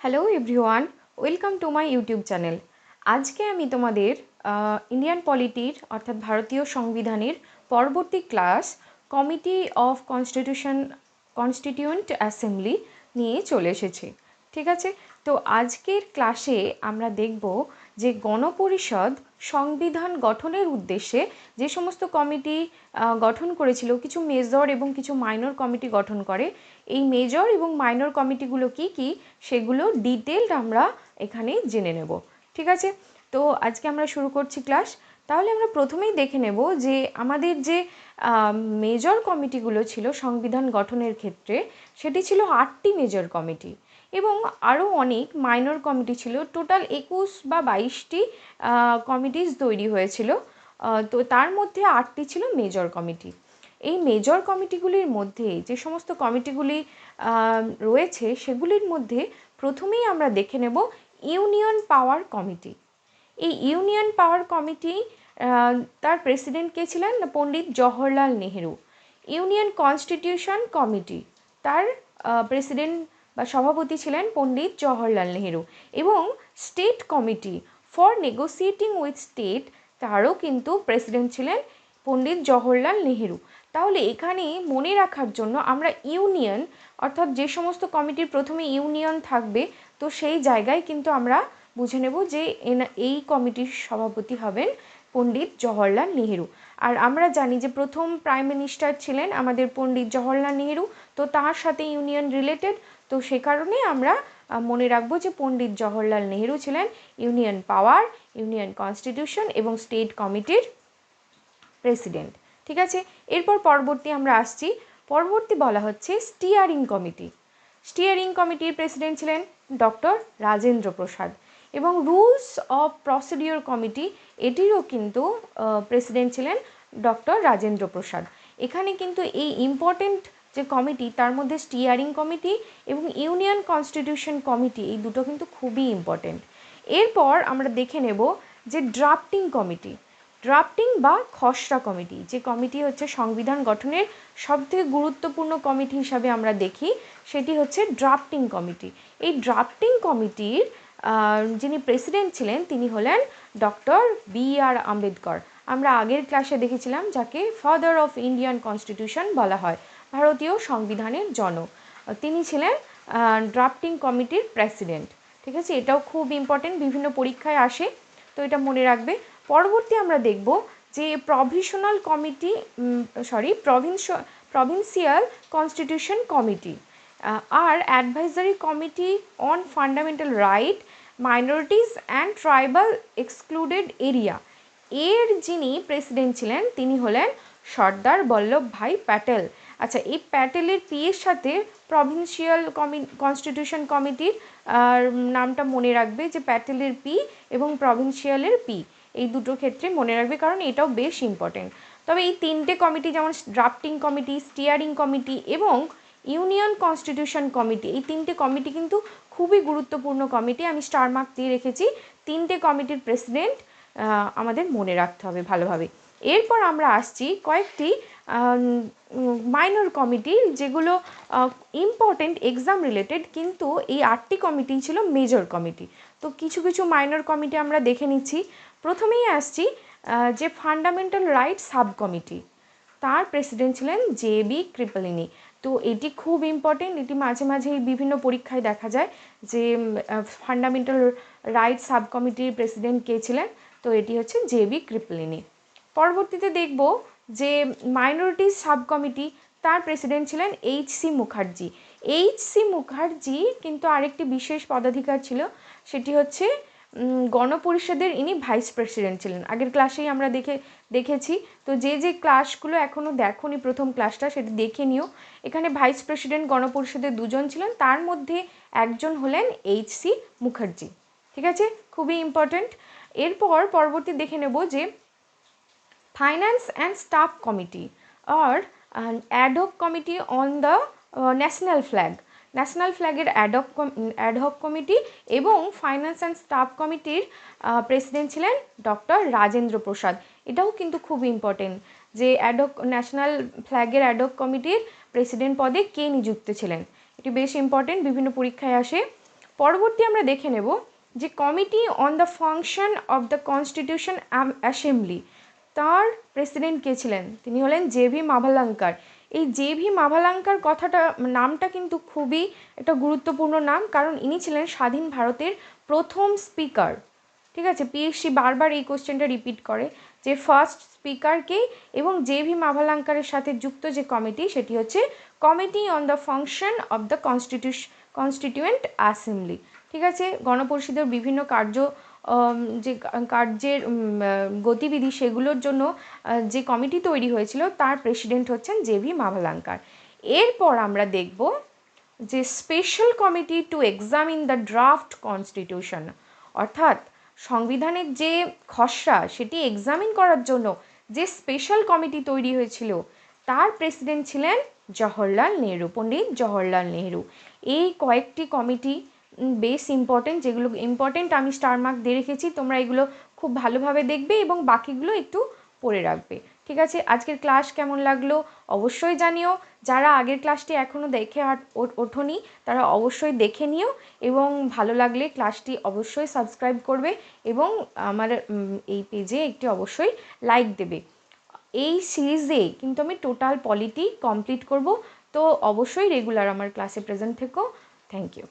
Hello everyone, welcome to my YouTube channel. আজকে আমি তোমাদের ইন্ডিয়ান পলিটির অর্থাৎ ভারতীয় সংবিধানের পরবর্তী class committee of constituent assembly নিয়ে চলে এসেছি। ঠিক আছে, তো আজকের ক্লাসে আমরা দেখব যে গণপরিষদ সংবিধান গঠনের উদ্দেশ্যে যে সমস্ত কমিটি গঠন করেছিল, কিছু মেজর এবং কিছু মাইনর কমিটি গঠন করে। এই মেজর এবং মাইনর কমিটিগুলো কি কি সেগুলো ডিটেলড আমরা এখানে জেনে নেব। ঠিক আছে, তো আজকে আমরা শুরু করছি ক্লাস। তাহলে আমরা প্রথমেই দেখে নেব যে আমাদের যে মেজর কমিটিগুলো ছিল সংবিধান গঠনের ক্ষেত্রে, সেটি ছিল 8টি মেজর কমিটি এবং আরও অনেক মাইনর কমিটি ছিল। টোটাল 21 বা 22টি কমিটিস তৈরি হয়েছিল। তো তার মধ্যে 8টি ছিল মেজর কমিটি। এই মেজর কমিটিগুলির মধ্যে যে সমস্ত কমিটিগুলি রয়েছে সেগুলির মধ্যে প্রথমেই আমরা দেখে নেব ইউনিয়ন পাওয়ার কমিটি। এই ইউনিয়ন পাওয়ার কমিটি তার প্রেসিডেন্ট কে ছিলেন? Pandit Jawaharlal Nehru. Union constitution committee, তার প্রেসিডেন্ট বা সভাপতি ছিলেন পণ্ডিত জওহরলাল নেহেরু। এবং state committee for negotiating with state, তারও কিন্তু প্রেসিডেন্ট ছিলেন পণ্ডিত জওহরলাল নেহেরু। তাহলে এখানে মনে রাখার জন্য আমরা ইউনিয়ন অর্থাৎ যে সমস্ত কমিটির প্রথমে ইউনিয়ন থাকবে, তো সেই জায়গায় কিন্তু আমরা বুঝে নেব যে এই কমিটির সভাপতি হবেন পণ্ডিত জওহরলাল নেহেরু। আর আমরা জানি যে প্রথম প্রাইম মিনিস্টার ছিলেন আমাদের পণ্ডিত জওহরলাল নেহেরু, তো তার সাথে ইউনিয়ন রিলেটেড, তো সে কারণে আমরা মনে রাখবো যে পণ্ডিত জওহরলাল নেহেরু ছিলেন ইউনিয়ন পাওয়ার, ইউনিয়ন কনস্টিটিউশন এবং স্টেট কমিটির প্রেসিডেন্ট। ঠিক আছে, এরপর পরবর্তী আমরা আসছি। পরবর্তী বলা হচ্ছে স্টিয়ারিং কমিটি। স্টিয়ারিং কমিটির প্রেসিডেন্ট ছিলেন ডক্টর রাজেন্দ্র প্রসাদ। এবং রুলস অফ প্রসিডিওর কমিটি, এটিরও কিন্তু প্রেসিডেন্ট ছিলেন ডক্টর রাজেন্দ্র প্রসাদ। এখানে কিন্তু এই ইম্পর্টেন্ট যে কমিটি, তার মধ্যে স্টিয়ারিং কমিটি এবং ইউনিয়ন কনস্টিটিউশন কমিটি, এই দুটো কিন্তু খুবই ইম্পর্টেন্ট। এরপর আমরা দেখে নেব যে ড্রাফটিং কমিটি। ড্রাফটিং বা খসড়া কমিটি, যে কমিটি হচ্ছে সংবিধান গঠনের সবথেকে গুরুত্বপূর্ণ কমিটি হিসাবে আমরা দেখি, সেটি হচ্ছে ড্রাফটিং কমিটি। এই ড্রাফটিং কমিটির যিনি প্রেসিডেন্ট ছিলেন তিনি হলেন ডক্টর বি.আর. আম্বেদকর। আমরা আগের ক্লাসে দেখেছিলাম যাকে ফাদার অফ ইন্ডিয়ান কনস্টিটিউশন বলা হয়, ভারতীয় সংবিধানের জনক। তিনি ছিলেন ড্রাফটিং কমিটির প্রেসিডেন্ট। ঠিক আছে, এটাও খুব ইম্পর্টেন্ট, বিভিন্ন পরীক্ষায় আসে, তো এটা মনে রাখবে। পরবর্তী আমরা দেখব যে provisional committee provincial constitution committee আর advisory committee on fundamental right, minorities and tribal excluded area. এর যিনি প্রেসিডেন্ট ছিলেন তিনি হলেন সর্দার বল্লভভাই প্যাটেল। আচ্ছা, এই প্যাটেলের পি এর সাথে প্রভিন্সিয়াল কনস্টিটিউশন কমিটির নামটা মনে রাখবে, যে প্যাটেলের পি এবং প্রভিন্সিয়ালের পি, এই দুটো ক্ষেত্রে মনে রাখবে, কারণ এটাও বেশ ইম্পর্টেন্ট। তবে এই তিনটে কমিটি, যেমন ড্রাফটিং কমিটি, স্টিয়ারিং কমিটি এবং ইউনিয়ন কনস্টিটিউশন কমিটি, এই তিনটে কমিটি কিন্তু খুবই গুরুত্বপূর্ণ কমিটি। আমি স্টার মার্ক দিয়ে রেখেছি। তিনটে কমিটির প্রেসিডেন্ট আমাদের মনে রাখতে হবে ভালোভাবে। এরপর আমরা আসছি কয়েকটি মাইনর কমিটি, যেগুলো ইম্পর্টেন্ট এক্সাম রিলেটেড, কিন্তু এই 8টি কমিটি ছিল মেজর কমিটি। তো কিছু কিছু মাইনর কমিটি আমরা দেখে নিচ্ছি। প্রথমেই আসছি যে ফান্ডামেন্টাল রাইট সাব কমিটি, তার প্রেসিডেন্ট ছিলেন জে.বি. কৃপলিনী। তো এটি খুব ইম্পর্টেন্ট, এটি মাঝে মাঝেই বিভিন্ন পরীক্ষায় দেখা যায় যে ফান্ডামেন্টাল রাইট সাব কমিটির প্রেসিডেন্ট কে ছিলেন, তো এটি হচ্ছে জে.বি. কৃপলিনী। পরবর্তীতে দেখব যে মাইনরিটিস সাব কমিটি, তার প্রেসিডেন্ট ছিলেন এইচ.সি. মুখার্জি। এইচ.সি. মুখার্জি কিন্তু আরেকটি বিশেষ পদাধিকার ছিল, সেটি হচ্ছে গণপরিষদের ইনি ভাইস প্রেসিডেন্ট ছিলেন। আগের ক্লাসেই আমরা দেখেছি। তো যে ক্লাসগুলো এখনও দেখোনি প্রথম ক্লাসটা, সেটি দেখে নিও। এখানে ভাইস প্রেসিডেন্ট গণপরিষদের দুজন ছিলেন, তার মধ্যে একজন হলেন এইচ.সি. মুখার্জি। ঠিক আছে, খুবই ইম্পর্ট্যান্ট। এরপর পরবর্তী দেখে নেব যে ফাইন্যান্স অ্যান্ড স্টাফ কমিটি আর ad hoc committee on the national flag. National ফ্ল্যাগের অ্যাডহক কমিটি এবং ফাইন্যান্স অ্যান্ড স্টাফ কমিটির প্রেসিডেন্ট ছিলেন ডক্টর রাজেন্দ্র প্রসাদ। এটাও কিন্তু খুব ইম্পর্টেন্ট যে ন্যাশনাল ফ্ল্যাগের অ্যাডহক কমিটির প্রেসিডেন্ট পদে কে নিযুক্ত ছিলেন, এটি বেশ ইম্পর্টেন্ট, বিভিন্ন পরীক্ষায় আসে। পরবর্তী আমরা দেখে নেব যে committee on the function of the constitution assembly, তার প্রেসিডেন্ট কে ছিলেন? তিনি হলেন জে.ভি. মাভালাঙ্কার। এই জে.ভি. মাভালাঙ্কার নামটা কিন্তু খুবই একটা গুরুত্বপূর্ণ নাম, কারণ ইনি ছিলেন স্বাধীন ভারতের প্রথম স্পিকার। ঠিক আছে, পিএসসি বারবার এই কোশ্চেনটা রিপিট করে যে ফার্স্ট স্পিকারকে, এবং জে.ভি. মাভালাঙ্কারের সাথে যুক্ত যে কমিটি সেটি হচ্ছে committee on the function of the constituent assembly. ঠিক আছে, গণপরিষদের বিভিন্ন যে কার্যের গতিবিধি সেগুলোর জন্য যে কমিটি তৈরি হয়েছিল তার প্রেসিডেন্ট হচ্ছেন জে.ভি. মাভালাঙ্কার। এরপর আমরা দেখব যে special committee to examine the draft constitution, অর্থাৎ সংবিধানের যে খসড়া সেটি এক্সামিন করার জন্য যে স্পেশাল কমিটি তৈরি হয়েছিল তার প্রেসিডেন্ট ছিলেন জওহরলাল নেহরু, পণ্ডিত জওহরলাল নেহরু। এই কয়েকটি কমিটি বেশ ইম্পর্টেন্ট, যেগুলো ইম্পর্টেন্ট আমি স্টার মার্ক দিয়ে রেখেছি, তোমরা এগুলো খুব ভালোভাবে দেখবে এবং বাকিগুলো একটু পড়ে রাখবে। ঠিক আছে, আজকের ক্লাস কেমন লাগলো অবশ্যই জানিও। যারা আগের ক্লাসটি এখনও দেখে ওঠোনি তারা অবশ্যই দেখে নিও, এবং ভালো লাগলে ক্লাসটি অবশ্যই সাবস্ক্রাইব করবে এবং আমার এই পেজে একটি অবশ্যই লাইক দেবে। এই সিরিজে কিন্তু আমি টোটাল পলিটি কমপ্লিট করব, তো অবশ্যই রেগুলার আমার ক্লাসে প্রেজেন্ট থেকো। Thank you.